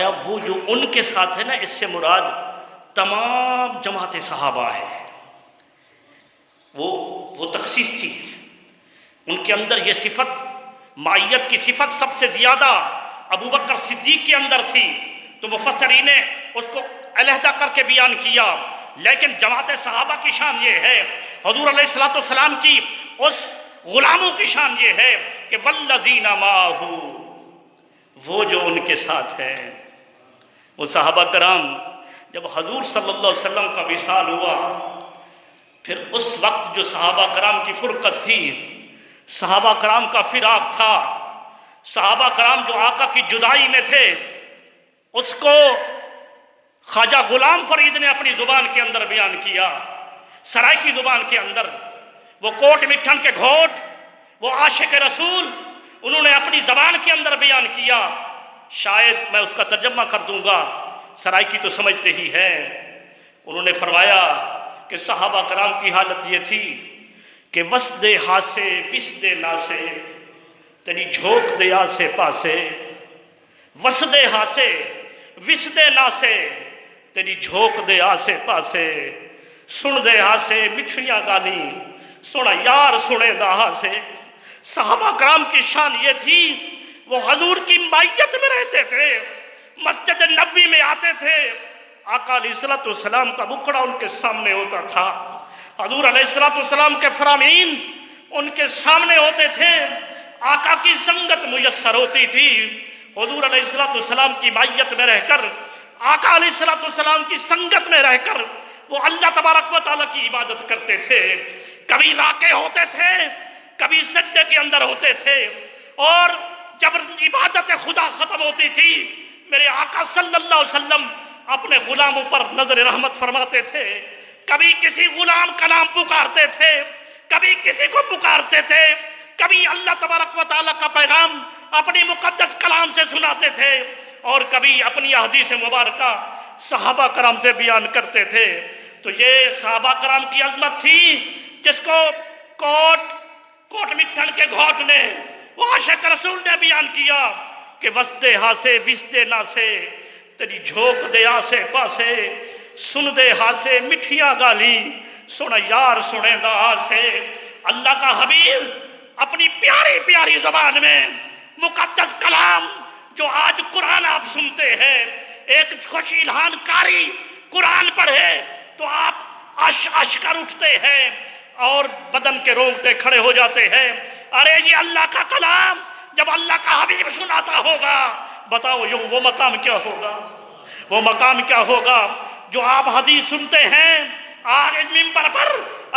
وہ جو ان کے ساتھ ہے نا، اس سے مراد تمام جماعت صحابہ ہے۔ وہ تخصیص تھی، ان کے اندر یہ صفت، معیت کی صفت سب سے زیادہ ابو بکر صدیق کے اندر تھی، تو مفسرین نے اس کو علیحدہ کر کے بیان کیا۔ لیکن جماعت صحابہ کی شان یہ ہے، حضور علیہ الصلوۃ والسلام کی اس غلاموں کی شان یہ ہے کہ والذین معہ، وہ جو ان کے ساتھ ہیں۔ وہ صحابہ کرام جب حضور صلی اللہ علیہ وسلم کا وصال ہوا، پھر اس وقت جو صحابہ کرام کی فرقت تھی، صحابہ کرام کا فراق تھا، صحابہ کرام جو آقا کی جدائی میں تھے، اس کو خواجہ غلام فرید نے اپنی زبان کے اندر بیان کیا، سرائی کی زبان کے اندر۔ وہ کوٹ مٹھن کے گھوٹ، وہ عاشق رسول، انہوں نے اپنی زبان کے اندر بیان کیا۔ شاید میں اس کا ترجمہ کر دوں گا، سرائی کی تو سمجھتے ہی ہیں۔ انہوں نے فرمایا کہ صحابہ کرام کی حالت یہ تھی کہ وسد ہاسے وسد ناسے، تیری جھوک دے آسے پاسے، وسد ہاسے وسد ناسے، تیری جھوک دے آسے پاسے، سن دے ہاسے مٹھیاں گالی، سونا یار سنے دا ہاسے۔ صحابہ کرام کی شان یہ تھی، وہ حضور کی معیت میں رہتے تھے، مسجد نبوی میں آتے تھے، آقا علیہ الصلوۃ والسلام کا بکڑا ان کے سامنے ہوتا تھا، حضور علیہ الصلوۃ والسلام کے فرامین ان کے سامنے ہوتے تھے، آقا کی سنگت میسر ہوتی تھی۔ حضور علیہ الصلوۃ والسلام کی معیت میں رہ کر، آقا علیہ الصلوۃ والسلام کی سنگت میں رہ کر وہ اللہ تبارک و تعالیٰ کی عبادت کرتے تھے۔ کبھی راکع ہوتے تھے، کبھی سجدے کے اندر ہوتے تھے، اور جب عبادت خدا ختم ہوتی تھی، میرے آقا صلی اللہ علیہ وسلم اپنے غلاموں پر نظر رحمت فرماتے تھے۔ کبھی کسی غلام کا نام پکارتے تھے، کبھی کسی کو پکارتے تھے، کبھی اللہ تبارک و تعالیٰ کا پیغام اپنی مقدس کلام سے سناتے تھے، اور کبھی اپنی احادیث مبارکہ صحابہ کرام سے بیان کرتے تھے۔ تو یہ صحابہ کرام کی عظمت تھی، جس کو کوٹ مٹھن کے گھوٹ نے، وہ عاشق رسول نے بیان کیا کہ وسدے ہاسے وسدے ناسے، تیری جھوک دے آسے پاسے، سن دے ہاسے مٹھیاں گالی، سونا یار سنے دا آسے۔ اللہ کا حبیب اپنی پیاری پیاری زبان میں مقدس کلام، جو آج قرآن آپ سنتے ہیں، ایک خوش الہان کاری قرآن پڑھے تو آپ عش کر اٹھتے ہیں اور بدن کے رونگٹے کھڑے ہو جاتے ہیں۔ ارے یہ اللہ کا کلام جب اللہ کا حبیب سناتا ہوگا، بتاؤ یہ وہ مقام کیا ہوگا، وہ مقام کیا ہوگا جو آپ حدیث سنتے ہیں۔ آج اس منبر پر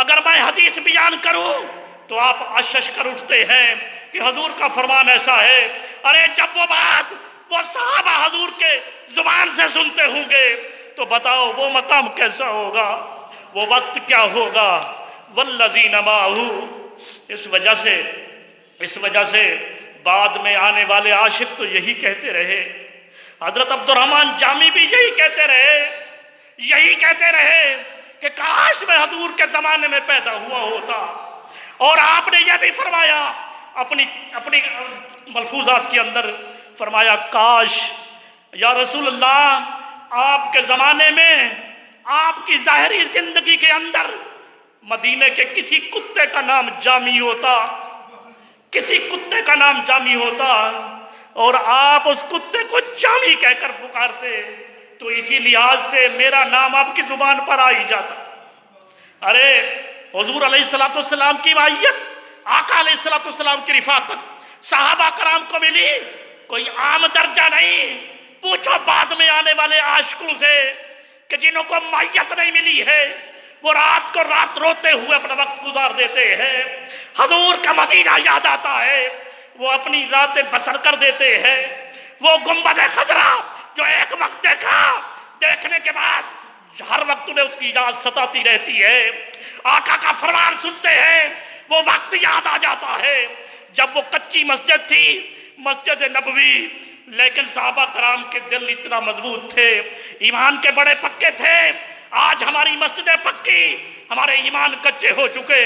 اگر میں حدیث بیان کروں تو آپ عش کر اٹھتے ہیں کہ حضور کا فرمان ایسا ہے۔ ارے جب وہ بات وہ صحابہ حضور کے زبان سے سنتے ہوں گے تو بتاؤ وہ مقام کیسا ہوگا، وہ وقت کیا ہوگا۔ والذین معہ، اس وجہ سے بعد میں آنے والے عاشق تو یہی کہتے رہے، حضرت عبد الرحمن جامی بھی یہی کہتے رہے کہ کاش میں حضور کے زمانے میں پیدا ہوا ہوتا۔ اور آپ نے یہ بھی فرمایا اپنی ملفوظات کے اندر، فرمایا کاش یا رسول اللہ آپ کے زمانے میں، آپ کی ظاہری زندگی کے اندر مدینے کے کسی کتے کا نام جامی ہوتا، کسی کتے کا نام جامی ہوتا، اور آپ اس کتے کو جامی کہہ کر پکارتے، تو اسی لحاظ سے میرا نام آپ کی زبان پر آ ہی جاتا۔ ارے حضور علیہ الصلوۃ والسلام کی معیت، آقا علیہ الصلوۃ والسلام کی رفاقت صحابہ کرام کو ملی، کوئی عام درجہ نہیں۔ پوچھو بعد میں آنے والے عاشقوں سے کہ جنہوں کو معیت نہیں ملی ہے، وہ رات کو رات روتے ہوئے اپنا وقت گزار دیتے ہیں، حضور کا مدینہ یاد آتا ہے، وہ اپنی راتیں بسر کر دیتے ہیں۔ وہ گنبد خضرا جو ایک وقت دیکھا، دیکھنے کے بعد ہر وقت انہیں اس کی یاد ستاتی رہتی ہے۔ آقا کا فرمان سنتے ہیں، وہ وقت یاد آ جاتا ہے جب وہ کچی مسجد تھی، مسجد نبوی، لیکن صحابہ کرام کے دل اتنا مضبوط تھے، ایمان کے بڑے پکے تھے۔ آج ہماری مسجدیں پکی، ہمارے ایمان کچے ہو چکے،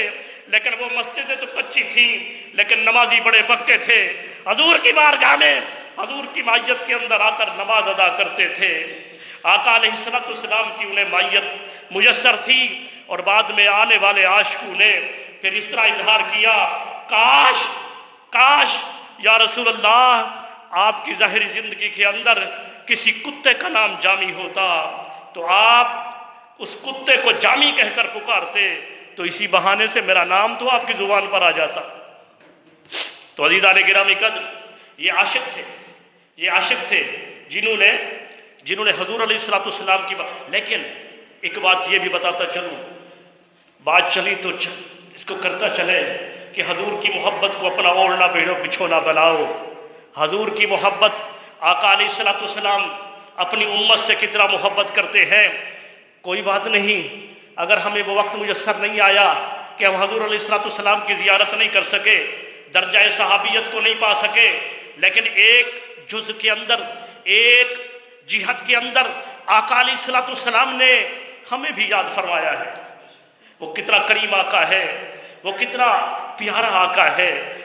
لیکن وہ مسجدیں تو کچی تھیں، لیکن نمازی بڑے پکے تھے۔ حضور کی بارگاہ میں حضور کی مائیت کے اندر آ کر نماز ادا کرتے تھے۔ آقا علیہ السلام کی انہیں مائیت میسر تھی، اور بعد میں آنے والے عاشقوں نے پھر اس طرح اظہار کیا، کاش یا رسول اللہ آپ کی ظاہری زندگی کے اندر کسی کتے کا نام جامی ہوتا تو آپ اس کتے کو جامی کہہ کر پکارتے، تو اسی بہانے سے میرا نام تو آپ کی زبان پر آ جاتا۔ تو عزیزان گرامی قدر، یہ عاشق تھے جنہوں نے حضور علیہ السلام کی لیکن ایک بات یہ بھی بتاتا چلوں، بات چلی تو اس کو کرتا چلے کہ حضور کی محبت کو اپنا اوڑھنا بچھونا بناؤ۔ حضور کی محبت، آقا علیہ السلام اپنی امت سے کتنا محبت کرتے ہیں۔ کوئی بات نہیں، اگر ہمیں وہ وقت میسر نہیں آیا کہ ہم حضور علیہ السلام کی زیارت نہیں کر سکے، درجہ صحابیت کو نہیں پا سکے، لیکن ایک جز کے اندر، ایک جہت کے اندر آقا علیہ السلام نے ہمیں بھی یاد فرمایا ہے۔ وہ کتنا کریم آقا ہے، وہ کتنا پیارا آقا ہے۔